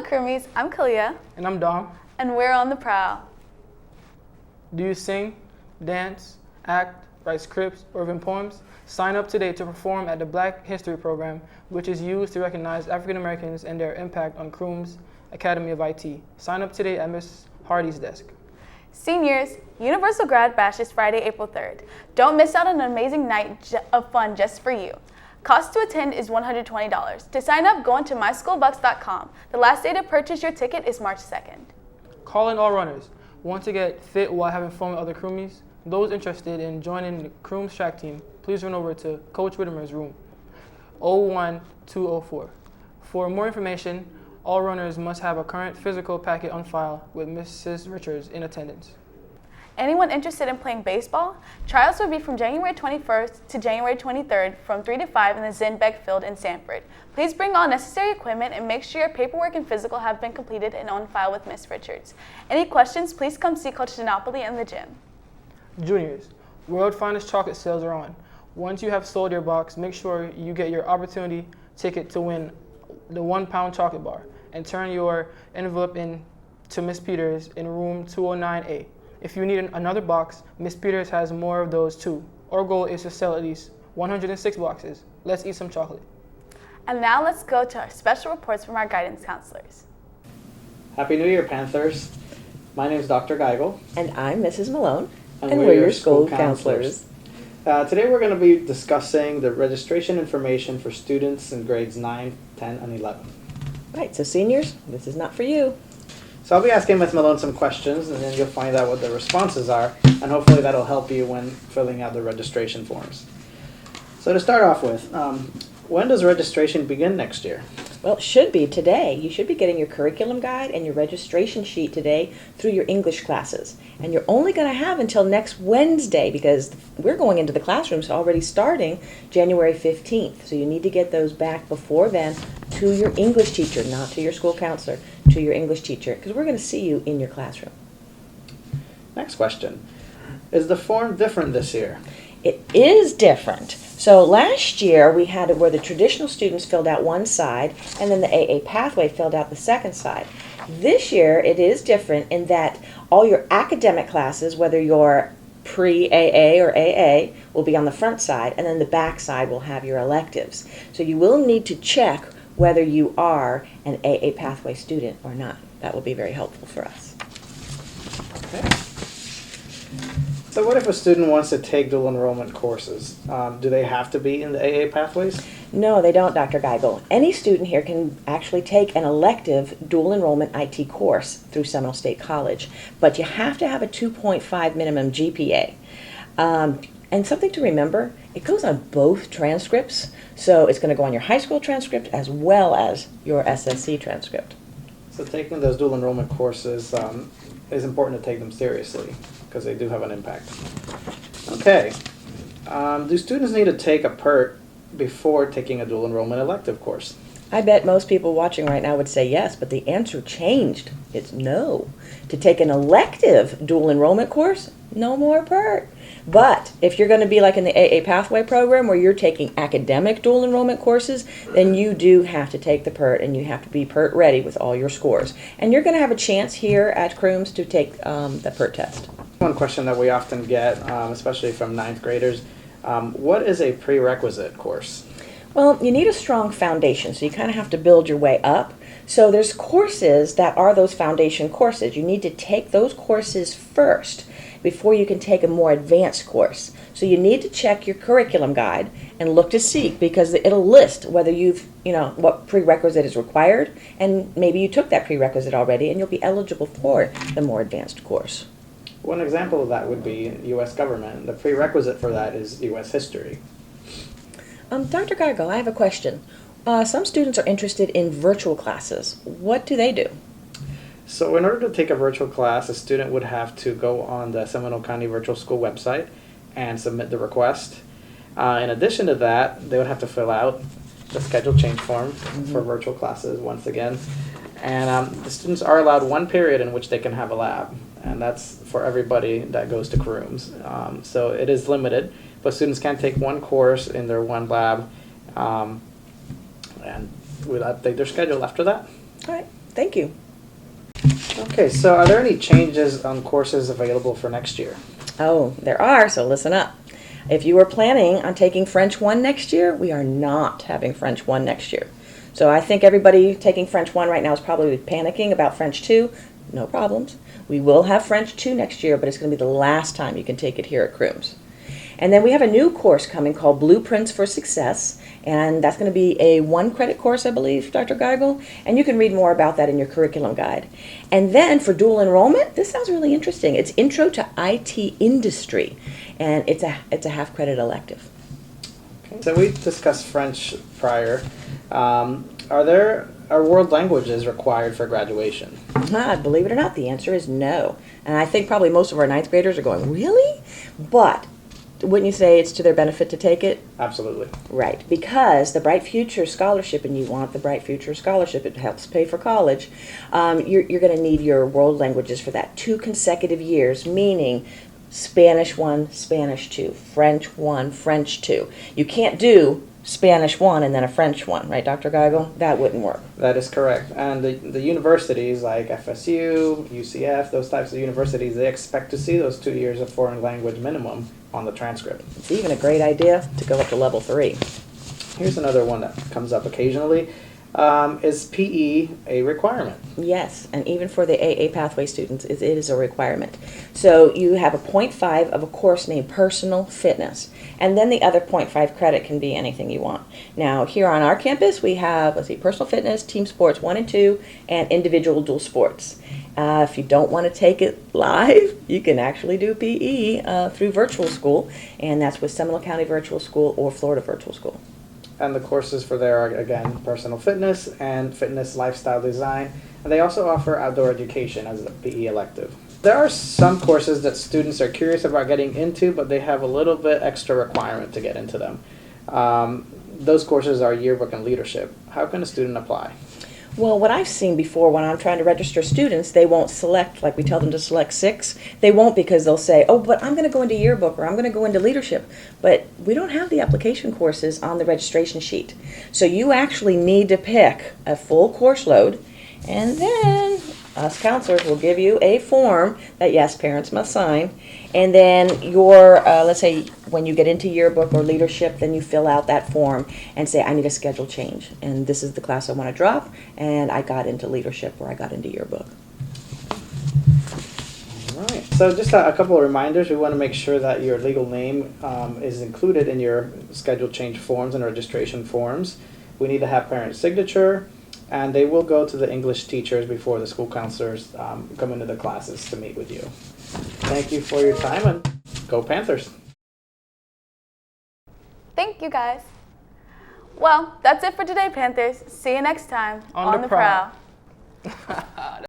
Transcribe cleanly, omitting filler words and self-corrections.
Croomies, I'm Kalia. And I'm Dom. And we're on the Prowl. Do you sing, dance, act, write scripts, or even poems? Sign up today to perform at the Black History Program, which is used to recognize African Americans and their impact on Crooms Academy of IT. Sign up today at Ms. Hardy's desk. Seniors, Universal Grad Bash is Friday, April 3rd. Don't miss out on an amazing night of fun just for you. Cost to attend is $120. To sign up, go on to myschoolbucks.com. The last day to purchase your ticket is March 2nd. Call in all runners. Want to get fit while having fun with other Croomies? Those interested in joining the Crooms track team, please run over to Coach Whittemer's room, 01204. For more information, all runners must have a current physical packet on file with Mrs. Richards in attendance. Anyone interested in playing baseball? Trials will be from January 21st to January 23rd from 3 to 5 in the Zinbeck Field in Sanford. Please bring all necessary equipment and make sure your paperwork and physical have been completed and on file with Ms. Richards. Any questions, please come see Coach Dinopoli in the gym. Juniors, World Finest chocolate sales are on. Once you have sold your box, make sure you get your opportunity ticket to win the 1 pound chocolate bar and turn your envelope in to Miss Peters in room 209A. If you need another box, Miss Peters has more of those too. Our goal is to sell at least 106 boxes. Let's eat some chocolate. And now let's go to our special reports from our guidance counselors. Happy New Year, Panthers. My name is Dr. Geigel. And I'm Mrs. Malone. And we're your school counselors. Today we're going to be discussing the registration information for students in grades 9, 10, and 11. Right, so seniors, this is not for you. So I'll be asking Ms. Malone some questions, and then you'll find out what the responses are, and hopefully that'll help you when filling out the registration forms. So to start off with, when does registration begin next year? Well, it should be today. You should be getting your curriculum guide and your registration sheet today through your English classes. And you're only going to have until next Wednesday because we're going into the classrooms already starting January 15th. So you need to get those back before then to your English teacher, not to your school counselor, to your English teacher, because we're going to see you in your classroom. Next question. Is the form different this year? It is different. So last year we had it where the traditional students filled out one side and then the AA pathway filled out the second side. This year it is different in that all your academic classes, whether you're pre-AA or AA, will be on the front side, and then the back side will have your electives. So you will need to check whether you are an AA pathway student or not. That will be very helpful for us. Okay. So what if a student wants to take dual enrollment courses? Do they have to be in the AA pathways? No, they don't, Dr. Geigel. Any student here can actually take an elective dual enrollment IT course through Seminole State College, but you have to have a 2.5 minimum GPA. And something to remember, it goes on both transcripts, so it's going to go on your high school transcript as well as your SSC transcript. So taking those dual enrollment courses is important to take them seriously because they do have an impact. Okay. Do students need to take a PERT before taking a dual enrollment elective course? I bet most people watching right now would say yes, but the answer changed. It's no. To take an elective dual enrollment course, no more PERT. But if you're going to be like in the AA Pathway program where you're taking academic dual enrollment courses, then you do have to take the PERT and you have to be PERT ready with all your scores. And you're going to have a chance here at Crooms to take the PERT test. One question that we often get, especially from 9th graders, what is a prerequisite course? Well, you need a strong foundation, so you kind of have to build your way up. So there's courses that are those foundation courses. You need to take those courses first before you can take a more advanced course. So you need to check your curriculum guide and look to see, because it'll list whether what prerequisite is required, and maybe you took that prerequisite already and you'll be eligible for the more advanced course. One example of that would be U.S. government. The prerequisite for that is U.S. history. Dr. Geigel, I have a question. Some students are interested in virtual classes. What do they do? So in order to take a virtual class, a student would have to go on the Seminole County Virtual School website and submit the request. In addition to that, they would have to fill out the schedule change form for virtual classes once again. And the students are allowed 1 period in which they can have a lab, and that's for everybody that goes to Crooms. So it is limited, but students can take 1 course in their 1 lab, and we'll update their schedule after that. All right. Thank you. Okay, so are there any changes on courses available for next year? Oh, there are, so listen up. If you are planning on taking French 1 next year, we are not having French 1 next year. So I think everybody taking French 1 right now is probably panicking about French 2. No problems. We will have French 2 next year, but it's going to be the last time you can take it here at Crooms. And then we have a new course coming called Blueprints for Success, and that's going to be a 1-credit course, I believe, Dr. Geigel, and you can read more about that in your curriculum guide. And then for dual enrollment, this sounds really interesting. It's Intro to IT Industry, and it's a half-credit elective. Okay. So we discussed French prior. Are world languages required for graduation? Believe it or not, the answer is no. And I think probably most of our 9th graders are going, really? But wouldn't you say it's to their benefit to take it? Absolutely. Right, because the Bright Future Scholarship, and you want the Bright Future Scholarship, it helps pay for college, you're going to need your world languages for that 2 consecutive years, meaning Spanish 1, Spanish 2, French 1, French 2. You can't do Spanish 1 and then a French 1, right, Dr. Geigel? That wouldn't work. That is correct. And the universities like FSU, UCF, those types of universities, they expect to see those 2 years of foreign language minimum on the transcript. It's even a great idea to go up to level 3. Here's another one that comes up occasionally. Is PE a requirement? Yes, and even for the AA pathway students, it is a requirement. So you have a 0.5 of a course named Personal Fitness, and then the other 0.5 credit can be anything you want. Now, here on our campus, we have, Personal Fitness, Team Sports 1 and 2, and Individual Dual Sports. If you don't want to take it live, you can actually do PE through virtual school, and that's with Seminole County Virtual School or Florida Virtual School. And the courses for there are, again, personal fitness and fitness lifestyle design. And they also offer outdoor education as a PE elective. There are some courses that students are curious about getting into, but they have a little bit extra requirement to get into them. Those courses are yearbook and leadership. How can a student apply? Well, what I've seen before when I'm trying to register students, they won't select, like we tell them to select 6. They won't because they'll say, oh, but I'm going to go into yearbook or I'm going to go into leadership. But we don't have the application courses on the registration sheet. So you actually need to pick a full course load, and then us counselors will give you a form that, yes, parents must sign. And then your, let's say when you get into yearbook or leadership, then you fill out that form and say, I need a schedule change. And this is the class I want to drop. And I got into leadership or I got into yearbook. All right. So just a couple of reminders. We want to make sure that your legal name is included in your schedule change forms and registration forms. We need to have parent signature. And they will go to the English teachers before the school counselors come into the classes to meet with you. Thank you for your time, and go Panthers. Thank you, guys. Well, that's it for today, Panthers. See you next time On the Prowl.